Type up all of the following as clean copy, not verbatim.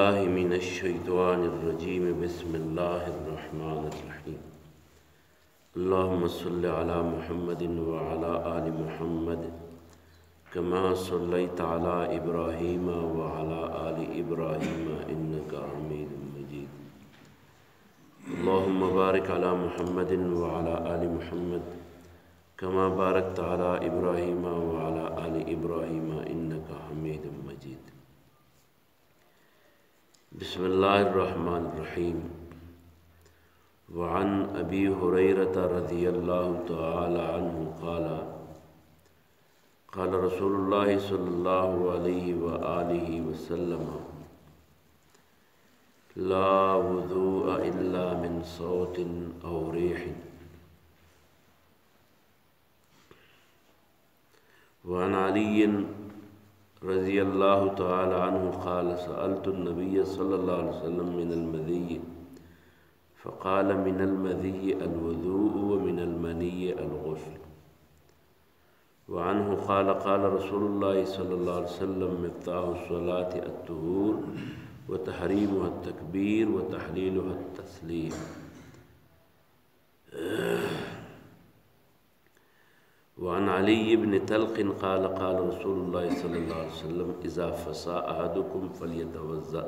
بالله من الشيطان الرجيم بسم الله الرحمن الرحيم اللهم صل على محمد وعلى آل محمد كما صليت على إبراهيم وعلى آل إبراهيم إنك حميد مجيد اللهم بارك على محمد وعلى آل محمد كما باركت على إبراهيم وعلى آل إبراهيم إنك حميد مجيد بسم الله الرحمن الرحيم وعن أبي هريرة رضي الله تعالى عنه قال قال رسول الله صلى الله عليه وآله وسلم لا وضوء إلا من صوت أو ريح وعن علي رضي الله تعالى عنه قال سألت النبي صلى الله عليه وسلم من المذي فقال من المذي الوضوء ومن المني الغسل وعنه قال قال رسول الله صلى الله عليه وسلم مفتاح الصلاة الطهور وتحريمها التكبير وتحليلها التسليم وعن علي بن طلق قال قال رسول الله صلى الله عليه وسلم إذا فسى أحدكم فليتوضأ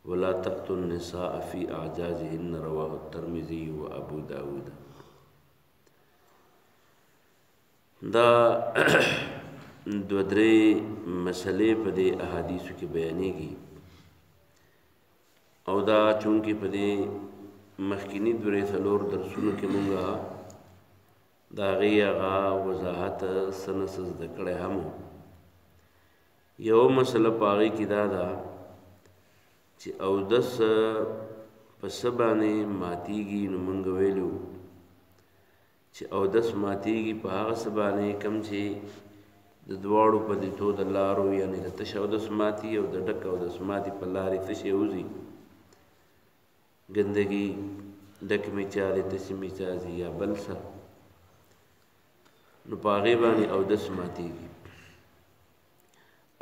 ولا تأتوا النساء في أعجازهن رواه الترمذي وأبو داود دا دو درې مسلې په دې احادیثو کې بیانېږي او دا چونکې په دې مخکینی درې څلور درسونو کې مونږه دا غي هغه وضاحت سنس زده کړی هم یو مسله په هغې کې دا ده چې اودس په څه باندې ماتیږي نو مونږ ویلو چې اودس ماتیږي په هغه څه باندې کوم چې د دواړو په دیتو د لارو یعنې د تش اودس ماتي او د ډک اودس ماتي په لارې څه شی وځي ګندګي ډک میچارې تسې میچازي یا بل څه نو په هغې باندې اودس ماتیږي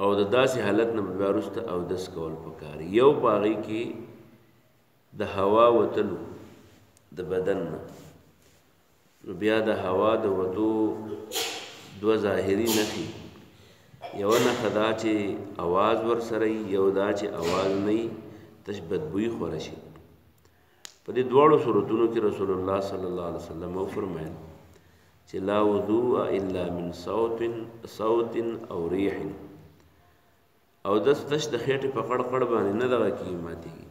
او د داسې حالت نه بیا وروسته اودس کول پکار یو په هغې کې د هوا وتلو د بدن نه نو بیا د هوا د وتو دوه ظاهري نښې یوه نښه دا چې اواز ورسره وي یو دا چې اواز نه وي تش بدبویي خوره شي په دې دواړو صورتونو کې رسول الله صلی الله علیه وسلم وفرمایل چې لا وضوء الا من صوت او ریح او دس تش د خېټې په قړ قړ باندې نه دغه کېږي ماتېږي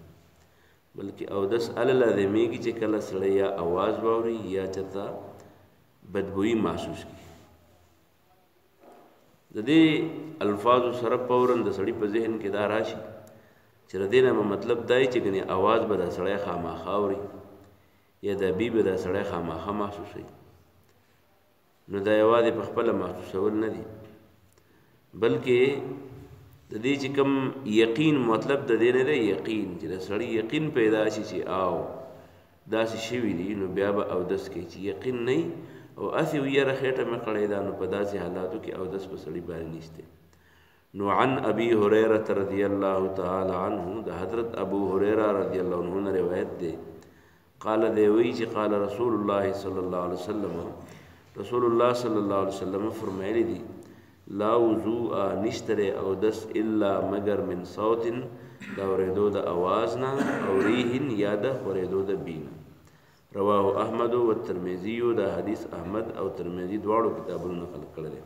بلکې اودس هله لازمیږي چې کله سړی یا اواز واوري یا چېرته بدبویي محسوس کړي د دې الفاظو سره فوراً د سړي په ذهن کې دا راشي چې د دې نه مطلب دا چې ګنې اواز به دا سړی خامخا اوري یا د بي به دا سړی خامخا محسوسوي نو دا یوازې په خپله محسوسول نه دي بلکې د دې چې کوم یقین مطلب د دې نه دی یقین چې د سړي یقین پیدا شي چې آو داسې شوي دي نو بیا به اودس کوي چې یقین نه او هسې یره خېټه مې کړې ده نو په داسې حالاتو کې اودس په سړي باندې نشته نو عن ابي هريره رضی الله تعالی عنه د حضرت ابو هريره رضی الله عنه نه روایت دی قال دی وی چې قال رسول الله صلی الله علیه وسلم رسول الله صلی الله علیه وسلم فرمایلی دی لا وضوء نشتره اودس الا مگر من صوت دا اوریدو د اواز نه او ریح یا د اوریدو د بینا رواه احمد و ترمذی دا حدیث احمد او ترمذی دواړو کتابونو نقل کړی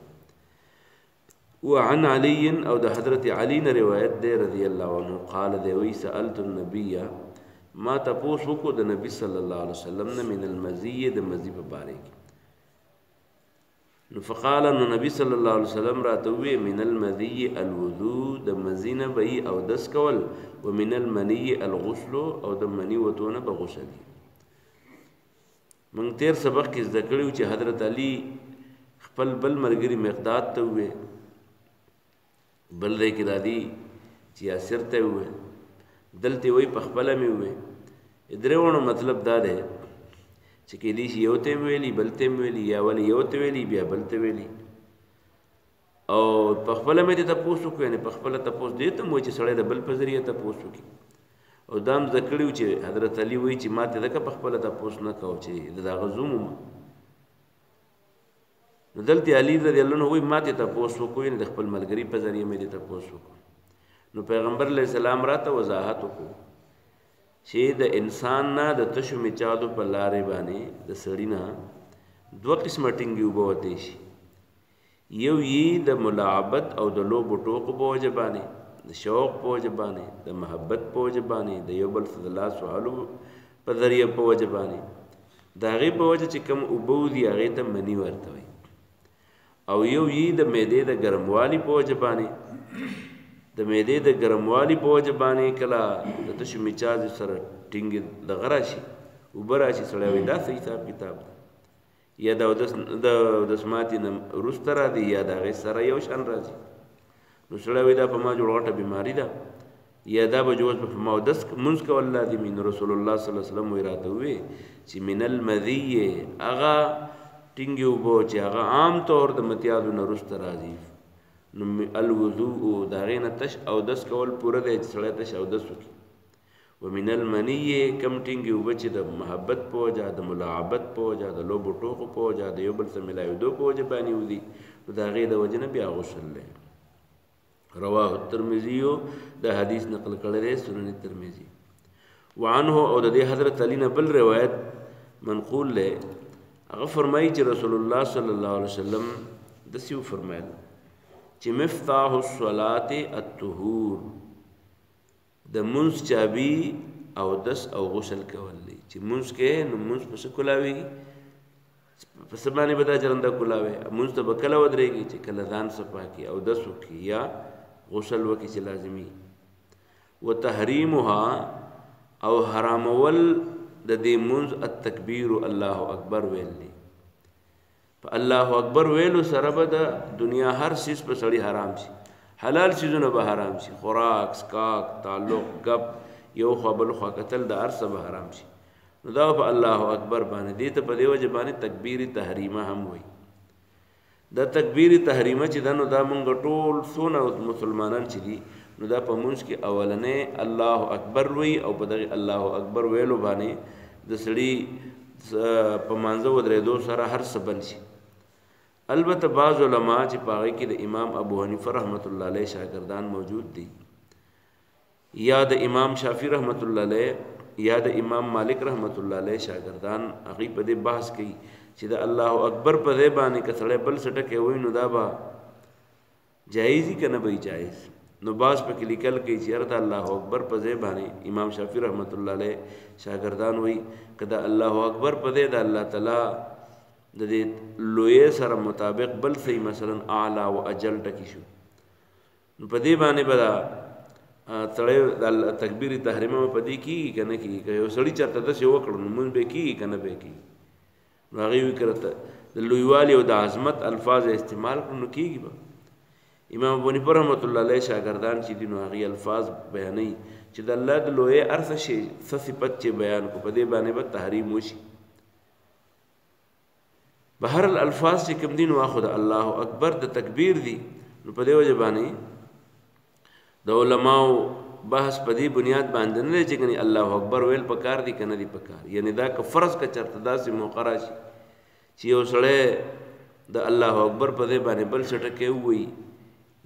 وعن علي او د حضرت علی نه روایت دی رضی الله عنه قال دی وی سألت النبي ما تپوس وکړو د نبی صلی الله علیه وسلم نه من المزی د مزی په باره کې نو فقال نو نبی صلی الله علیه وسلم راته وی من المذی الوضوء د مزینه به او دس کول ومن المنی الغسل او د منی وتونه به غسل من تیر سبق کې ذکر کړو چې حضرت علی خپل بل مرګري مقداد ته وی بل دې کې دادی چې یاسر ته وی دلته وی په خپل مې وی درېونو مطلب دا دی چې کې دې یو ته ویلي بل ته ویلي یا ول یو ته ویلي بیا بل ته ویلي او په خپل مې ته تاسو کو نه په خپل تاسو دې ته مو چې سړی د بل په ذریعہ تاسو کی او دام ذکرېو چې حضرت علي وایي چې ماته دغه په خپل تاسو نه کو چې دا غزوم نو دلته علي رضی الله عنه وایي ماته تاسو کو نه د خپل ملګری په ذریعہ مې تاسو کو نو پیغمبر علیہ السلام راته وضاحت وکړو چې د انسان نه د تشو میچادو په لارې باندې د سړی نه دوه قسمه ټینګي وبوته شي یو یې د ملاعبت او د لوبو ټوکو په وجه باندې د شوق په وجه باندې د محبت په وجه باندې د یو بل څه د لاس وهلو په ذریعه په وجه باندې د هغې په وجه چې کوم اوبه دي هغې ته مني ورته وایي او یو یې د معدې د ګرموالي په وجه باندې د معدې د ګرموالي په وجه باندې کله د تشو میچاز سره ټینګې دغه راشي اوبه راشي سړی وایي دا څه حساب کتاب دی یا د اودس ماتې نه وروسته راځي یا د هغې سره یو شان راځي نو سړی وایي دا په ما جوړ غټه بیماري ده یا دا به جوز په ما اودس مونځ کول لازمي نو رسول الله صلی الله علیه وسلم وایي راته ووایي چې من المذي هغه ټینګې اوبه چې هغه عام طور د متیازو نه وروسته راځي نو الوضوء د هغې نه تش اودس کول پوره دی چې سړی تش اودس وکړي ومن المنی کم ټینګې اوبه چې د محبت په وجه د ملاعبت په وجه د لوبو ټوکو په وجه د یو بل سره ملایدو په وجه باندې وځي نو د هغې د وجه نه بیا غسل دی رواه الترمذي د حدیث نقل کړی دی سنن ترمذي وعنه او د دې حضرت علی نه بل روایت منقول دی هغه فرمایي چې رسول الله صلی الله علیه وسلم داسې وفرمایل چې مفتاح الصلاة الطهور د منځ چابي او دس او غسل کول دی چې منځ کې نو منځ په څه کولاوېږي په څه باندې به دا جرنده کولاوې منځ ته به کله ودرېږي چې کله ځان صفا کړي او دس وکړي یا غسل وکړي چې لازمي وتحریمها او حرامول د دې منځ التکبیر الله اکبر ویل دی په الله اکبر ویلو سره به د دنیا هر څیز په سړي حرام شي حلال چیزونه به حرام شي خوراک سکاک تعلق گپ یو خوا بل خوا کتل د هر څه به حرام شي نو دا په الله اکبر باندې دې ته په دې وجه باندې تکبیر تحریمه هم وایي دا تکبیر تحریمه چې دا نو دا مونږ ټول څونه مسلمانان چې دي نو دا په مونږ کې اولنې الله اکبر وایي او په دغه الله اکبر ویلو باندې د سړي په مانځه ودرېدو سره هر څه بند شي البته بعض علما چې په هغې کې د امام ابو حنیفه رحمت الله علیه شاګردان موجود دي یا د امام شافعي رحمت الله علیه یا د امام مالک رحمت الله علیه شاګردان هغې په دې بحث کوي چې د الله اکبر په ځای باندې که سړی بل څه ټکی وایي نو دا به جایز وي که نه به وي جایز نو بعض پکې لیکل کوي چې یاره د الله اکبر په ځای باندې امام شافعي رحمت الله علیه شاګردان وایي که د الله اکبر په ځای د الله تعالی د دې لویې سره مطابق بل صحیح مثلا اعلی و اجل ټکی شو نو په دې باندې به دا سړی د تکبیر تحریمه په دې کېږي که نه کېږي که یو سړي چېرته داسې وکړو نو مونځ به کېږي که نه به کېږي نو هغې وایي که د لویوالي او د عظمت الفاظ استعمال کړو نو کېږي به امام ابو حنیفه رحمت الله علیه شاګردان چې دي نو هغې الفاظ بیانوي چې د الله د لویې هر څه شی څه صفت چې بیان کړو په دې باندې به تحریم وشي بهر الفاظ چې کوم دي نو خو د الله اکبر د تکبیر دي نو په دې وجه باندې د علماو بحث په دې بنیاد باندې نه دی چې کني الله اکبر ویل پکار دي که نه دي پکار یعنی دا که فرض که چېرته داسې موقع راشي چې یو سړی د الله اکبر په دې باندې بل څه ټکی ووایي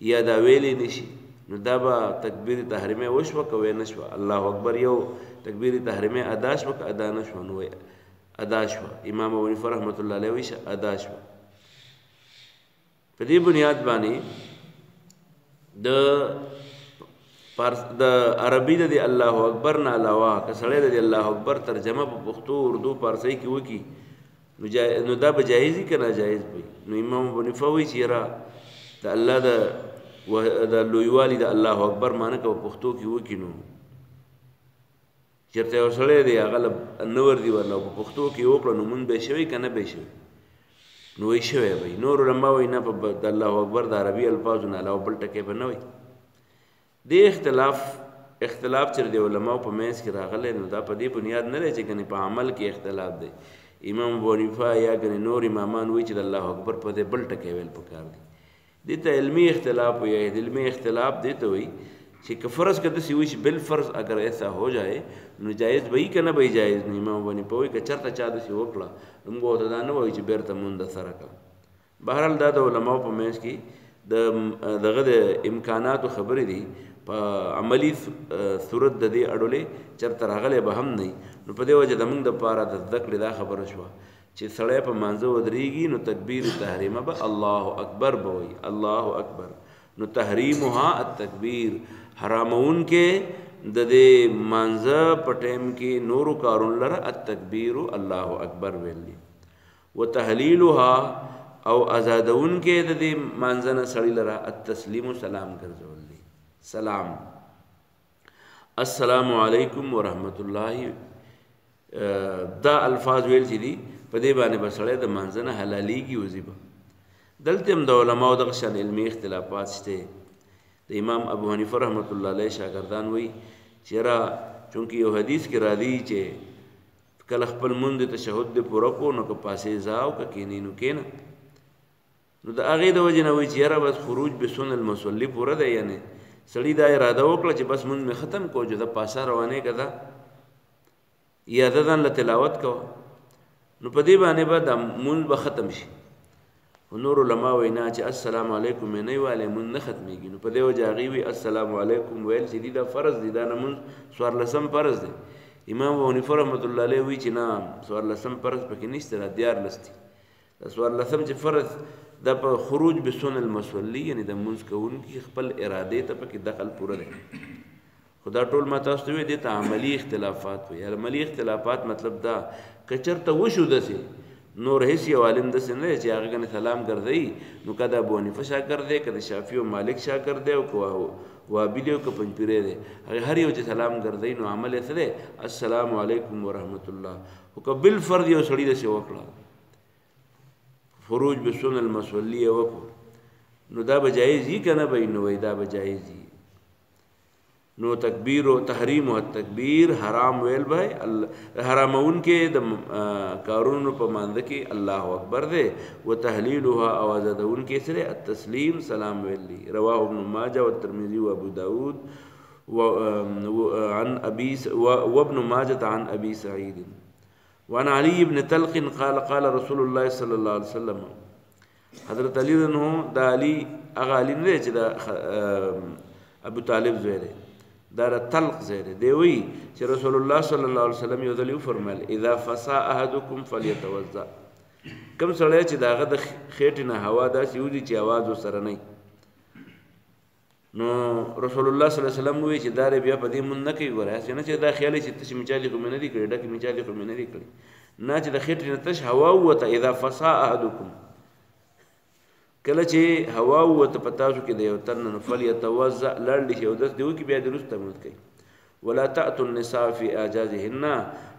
یا دا ویلی نشي نو دا به تکبیر تحریمه وشوه که وی نه شوه الله اکبر یو تکبیر تحریمه ادا شوه که ادا نه شوه نو وی ادا شوه امام ابو حنیفه رحمت الله علیه وایي ادا شوه په دې بنیاد باندې د عربي د الله اکبر نه علاوه که سړی د الله اکبر ترجمه په پښتو اردو پارسۍ کې وکړي نو دا به جایز وي که ناجایز وي نو امام ابو حنیفه وایي چې یاره د الله د لویوالي د الله اکبر معنی که په پښتو کې وکړي نو چېرته یو سړی دی هغه نه ورځي ورله په پښتو کې وکړه نو مونځ به یې شوی که نه به یې شوی نو وایي شوی به نور علما وایي نه په د الله اکبر د عربي الفاظو نه علاوه بل ټکی به نه وایي دې اختلاف چې د علماو په منځ کې راغلی نو دا په دې بنیاد نه دی چې ګنې په عمل کې اختلاف دی امام ابو حنیفه یا ګنې نور امامان وایي چې د الله اکبر په دې بل ټکی ویل پکار دی دې ته علمي اختلاف وي. علمي اختلاف دې ته وایي چې که فرض که داسې وي چې بالفرض اگر ایسا ہو جائے نو جایز به وي که نه به وي جایز نه. امام باندې پوهوي که چېرته چا داسې وکړه نو موږ ورته دا نه وایو چې بېرته مونځ سره کړه. بهرحال دا د علماو په منځ کې دغه د امکاناتو خبرې دي. په عملي صورت د دې اړولې چېرته راغلی به هم نه وي. نو په دې وجه د موږ دپاره د زده کړې دا خبره شوه چې سړی په مانځه ودرېږي نو تکبیر تحریمه به الله اکبر به وایي، الله اکبر. نو تحریمها التکبیر، حرامون کې د دې مانځه په ټیم کې نورو کارونو لره التکبیر الله اکبر ویل دي. و تحلیلها او آزادون کې د دې مانځه نه سړي لره التسلیم سلام ګرځول دي. سلام السلام علیکم ورحمت الله، دا الفاظ ویل چې دي په دې باندې به سړی د مانځه نه حلالېږي وځي به. دلته هم د علماو دغه شان علمي اختلافات شته. د امام ابو حنیفه رحمت الله علیه شاګردان وایي چې یاره چونکې یو حدیث کې راځي چې کله خپل مونځ تشهد دې پوره کړو نو که پاسې ځه او که کښېنې نو کښېنه. نو د هغې د وجې نه وایي چې یاره بس خروج بسن المصلي پوره دی. یعنې سړي دا اراده وکړه چې بس مونځ مې ختم کړو چې د پاسه روانې که ده یا ده ځان له تلاوت کوه نو په دې باندې به دا مونځ به ختم شي. خو نور علما وایي نه چې السلام علیکم یې نه وي ویلی مونځ نه ختمېږي. نو په دې وجه هغوی وایي السلام علیکم ویل چې دي دا فرض دی، دا نه مونځ څوارلسم فرض دی. امام ابو حنیفه رحمت الله علیه وایي چې نه څوارلسم فرض پکې نشته، دا دیارلس دي. دا څوارلسم چې فرض دا په خروج بسن المصلي یعنې د مونځ کوونکي خپل ارادې ته پکې دخل پوره دی. خو دا ټول ما تاسو ته وایي دې ته عملي اختلافات وایي. عملي اختلافات مطلب دا که چېرته وشو داسې نور هیڅ یو عالم داسې نه دی چې هغه ګنې سلام ګرځوي نو که د ابو حنیفه شاګرد دی که د شافعي او مالک شاګرد دی او که وهابي دی او که پنجپیری دی، هغې هر یو چې سلام ګرځوي نو عمل یې څه دی السلام علیکم ورحمت الله. خو که بالفرض یو سړي داسې وکړه خروج بسن المصلي یې وکړو نو دا به جایز وي که نه به وي؟ نو وایي دا به جایز وي. نو تکبیر و تحریم و تکبیر حرام ویل به حرامون کې د کارونو په مانځه کې الله اکبر دی. و تحلیلها او آزادون کې سره التسلیم سلام ویل دي. رواه ابن ماجه والترمذي وابو داود وعن وابن ماجه عن ابي سعيد وعن علي بن طلق قال قال رسول الله صلى الله عليه وسلم. حضرت علی رنو دا علی هغه علی نه چې دا ابو طالب زوی دی، دا طلق زوی دی. دی وایي چې رسول الله صلی الله علیه وسلم یو ځل وفرمیل اذا فسا احدکم فلیتوضا. کوم سړی چې د هغه د خېټې نه هوا داسې وځي چې اواز ورسره نه وي نو رسول الله صلی الله علیه وسلم وایي چې دا بیا په دې مونځ نه کوي. ګوره هسې نه چې دا خیال یې چې تشې میچالې خو مې نه دي کړې، ډکې میچالې خو مې نه دي کړې، نه چې د خېټې نه تش هوا ووته. اذا فسا احدکم، کله چې هوا ووته په تاسو کې د یو تن نه فلیتوضا لاړ شي اودس دې وکړي بیا دې وروسته مونځ کوي. ولا تأتوا النساء في اعجازهن،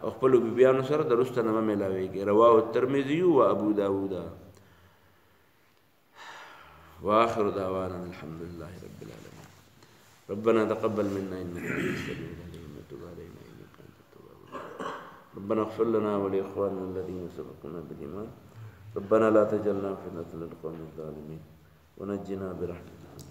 او خپلو بیبیانو سره د وروسته نه مه میلاویږي. رواه الترمذي و ابو داود. واخر دعوانا الحمد لله رب العالمين. ربنا تقبل منا انك انت السميع العليم وتب علينا انك انت التواب الرحيم. ربنا اغفر لنا ولاخواننا الذين سبقونا بالايمان. ربنا لا تجعلنا فتنة للقوم الظالمين ونجنا برحمتك.